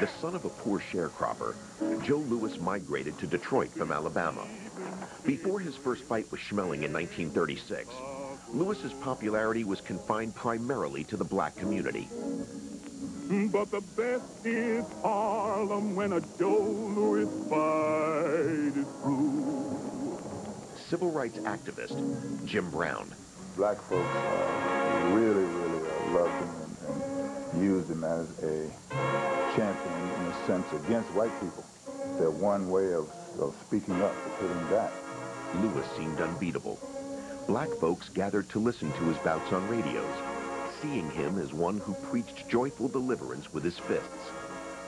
The son of a poor sharecropper, Joe Louis migrated to Detroit from Alabama. Before his first fight with Schmeling in 1936, Lewis's popularity was confined primarily to the black community. But the best is Harlem when a Joe Louis fight is through. Civil rights activist Jim Brown. Black folks really loved him and used him as a champion, in a sense, against white people. Their one way of speaking up, to put him back. Louis seemed unbeatable. Black folks gathered to listen to his bouts on radios, seeing him as one who preached joyful deliverance with his fists.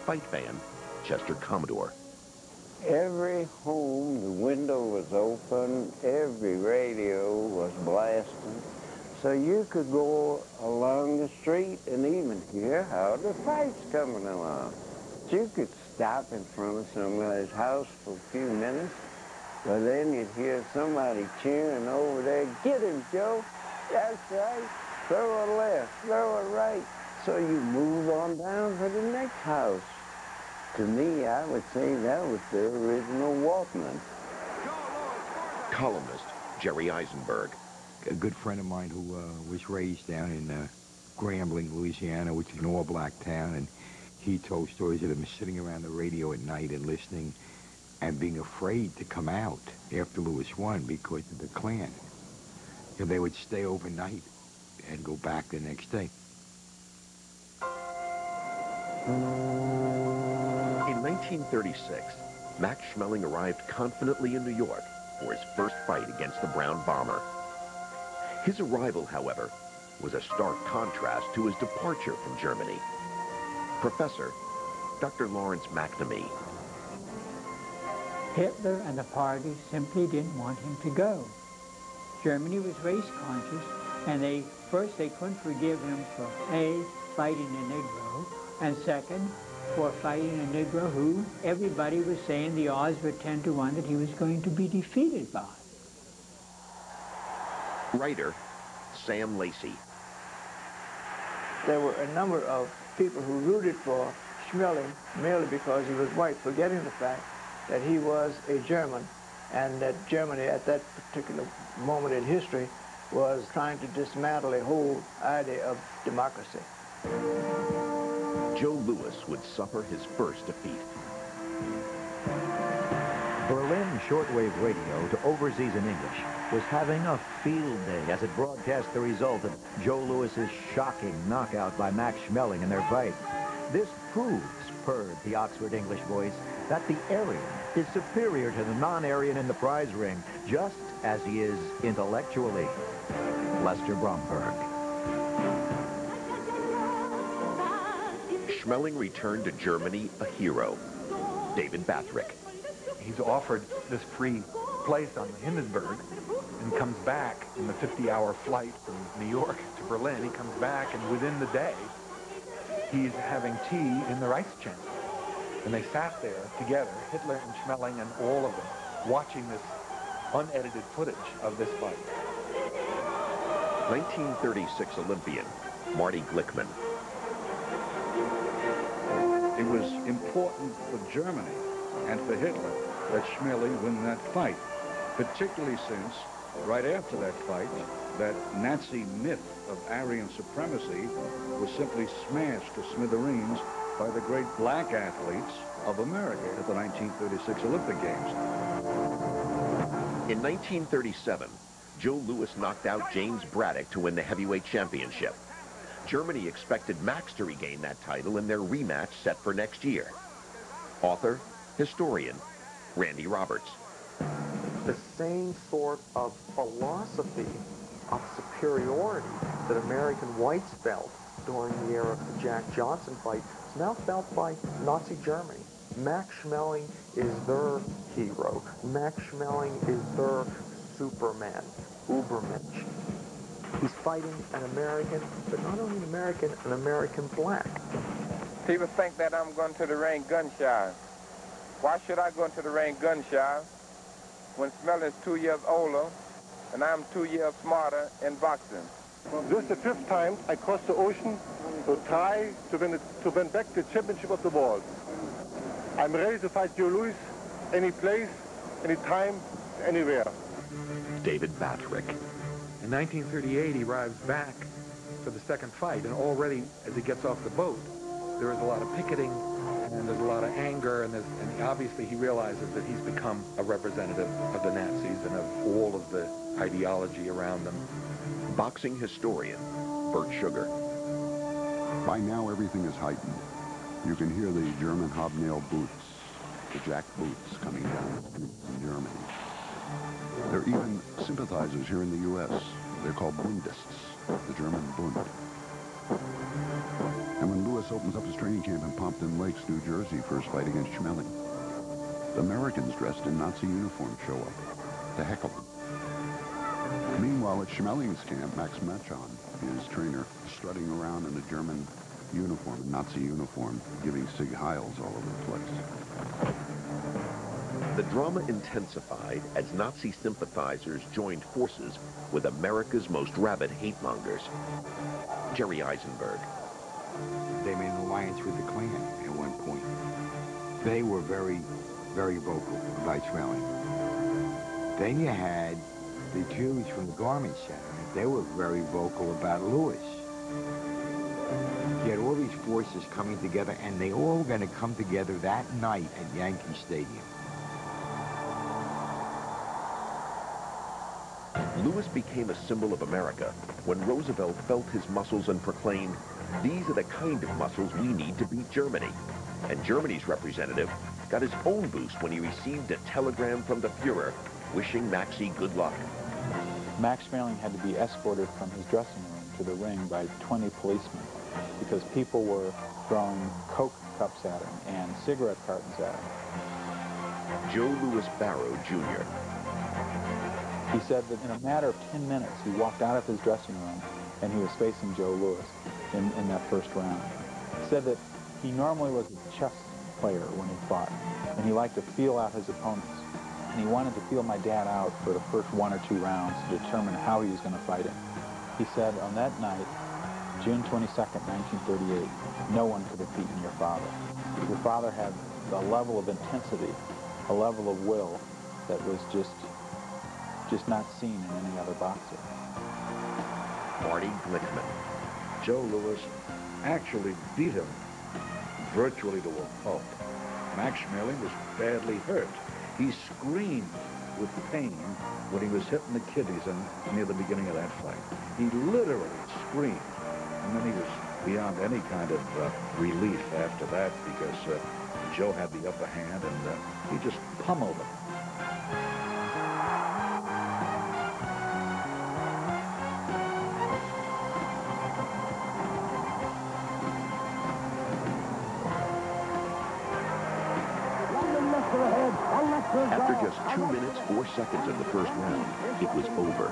Fight fan Chester Commodore. Every home, the window was open, every radio was blasting, so you could go along the street and even hear how the fight's coming along. You could stop in front of somebody's house for a few minutes, but then you'd hear somebody cheering over there, "Get him, Joe, that's right, throw a left, throw a right." So you move on down to the next house. To me, I would say that was the original Walkman. Columnist Jerry Eisenberg. A good friend of mine who was raised down in Grambling, Louisiana, which is an all-black town, and he told stories of him sitting around the radio at night and listening and being afraid to come out after Louis won because of the Klan. You know, they would stay overnight and go back the next day. In 1936, Max Schmeling arrived confidently in New York for his first fight against the Brown Bomber. His arrival, however, was a stark contrast to his departure from Germany. Professor Dr. Lawrence McNamee. Hitler and the party simply didn't want him to go. Germany was race conscious, and they couldn't forgive him for A, fighting a Negro, and second, for fighting a Negro who everybody was saying the odds were 10 to 1 that he was going to be defeated by. Writer Sam Lacey. There were a number of people who rooted for Schmeling merely because he was white, forgetting the fact that he was a German and that Germany at that particular moment in history was trying to dismantle a whole idea of democracy. Joe Louis would suffer his first defeat. Berlin shortwave radio to overseas in English was having a field day as it broadcast the result of Joe Louis's shocking knockout by Max Schmeling in their fight. This proves, purred the Oxford English voice, that the Aryan is superior to the non-Aryan in the prize ring, just as he is intellectually. Lester Bromberg. Schmeling returned to Germany a hero. David Bathrick. He's offered this free place on the Hindenburg and comes back in the 50-hour flight from New York to Berlin. He comes back, and within the day, he's having tea in the Reichschanzlei. And they sat there together, Hitler and Schmeling and all of them, watching this unedited footage of this fight. 1936 Olympian Marty Glickman. It was important for Germany and for Hitler that Schmeling win that fight, particularly since, right after that fight, that Nazi myth of Aryan supremacy was simply smashed to smithereens by the great black athletes of America at the 1936 Olympic Games. In 1937, Joe Louis knocked out James Braddock to win the heavyweight championship. Germany expected Max to regain that title in their rematch set for next year. Author, historian, Randy Roberts. The same sort of philosophy of superiority that American whites felt during the era of the Jack Johnson fight is now felt by Nazi Germany. Max Schmeling is their hero. Max Schmeling is their Superman, Ubermensch. He's fighting an American, but not only an American black. People think that I'm going to the ring gun-shy. Why should I go into the ring gun-shy when Schmeling is 2 years older and I'm 2 years smarter in boxing? This is the 5th time I crossed the ocean to try to win back the championship of the world. I'm ready to fight Joe Louis any place, any time, anywhere. David Batrick. In 1938, he arrives back for the second fight, and already as he gets off the boat, there is a lot of picketing, and there's a lot of anger, and obviously he realizes that he's become a representative of the Nazis and of all of the ideology around them. Boxing historian Bert Sugar. By now, everything is heightened. You can hear the German hobnail boots, the jack boots coming down the streets in Germany. There are even sympathizers here in the U.S. They're called Bundists, the German Bund. And when Lewis opens up his training camp in Pompton Lakes, New Jersey, for his fight against Schmeling, the Americans dressed in Nazi uniforms show up to heckle him. Meanwhile, at Schmeling's camp, Max Machon, his trainer, strutting around in a German uniform, a Nazi uniform, giving Sig Heils all over the place. The drama intensified as Nazi sympathizers joined forces with America's most rabid hate-mongers. Jerry Eisenberg. They made an alliance with the Klan at one point. They were very, very vocal about Schmeling. Then you had the Jews from the Garment Center. They were very vocal about Lewis. You had all these forces coming together, and they all were going to come together that night at Yankee Stadium. Lewis became a symbol of America when Roosevelt felt his muscles and proclaimed, "These are the kind of muscles we need to beat Germany." And Germany's representative got his own boost when he received a telegram from the Fuhrer wishing Maxie good luck. Max Schmeling had to be escorted from his dressing room to the ring by 20 policemen because people were throwing Coke cups at him and cigarette cartons at him. Joe Louis Barrow, Jr. He said that in a matter of 10 minutes, he walked out of his dressing room and he was facing Joe Louis in that first round. He said that he normally was a chess player when he fought, and he liked to feel out his opponents. And he wanted to feel my dad out for the first 1 or 2 rounds to determine how he was going to fight him. He said on that night, June 22nd, 1938, no one could have beaten your father. Your father had a level of intensity, a level of will that was just not seen in any other boxer. Marty Glickman. Joe Louis actually beat him virtually to a pulp. Max Schmeling was badly hurt. He screamed with pain when he was hitting the kidneys near the beginning of that fight. He literally screamed. And then he was beyond any kind of relief after that because Joe had the upper hand and he just pummeled him. After just 2 minutes, 4 seconds of the first round, it was over.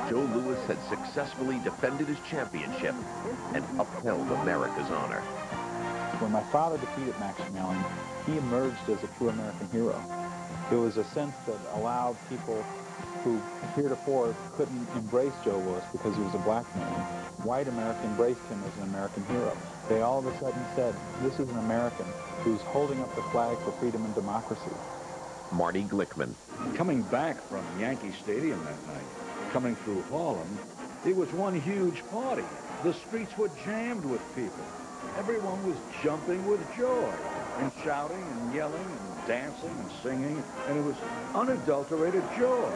Joe Louis had successfully defended his championship and upheld America's honor. When my father defeated Max Schmeling, he emerged as a true American hero. It was a sense that allowed people who heretofore couldn't embrace Joe Louis because he was a black man. White America embraced him as an American hero. They all of a sudden said, this is an American who's holding up the flag for freedom and democracy. Marty Glickman. Coming back from Yankee Stadium that night, coming through Harlem, it was one huge party. The streets were jammed with people. Everyone was jumping with joy and shouting and yelling and dancing and singing, and it was unadulterated joy.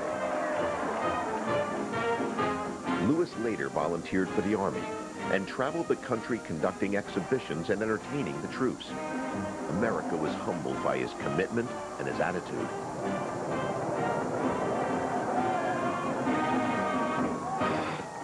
Louis later volunteered for the Army and traveled the country conducting exhibitions and entertaining the troops. America was humbled by his commitment and his attitude.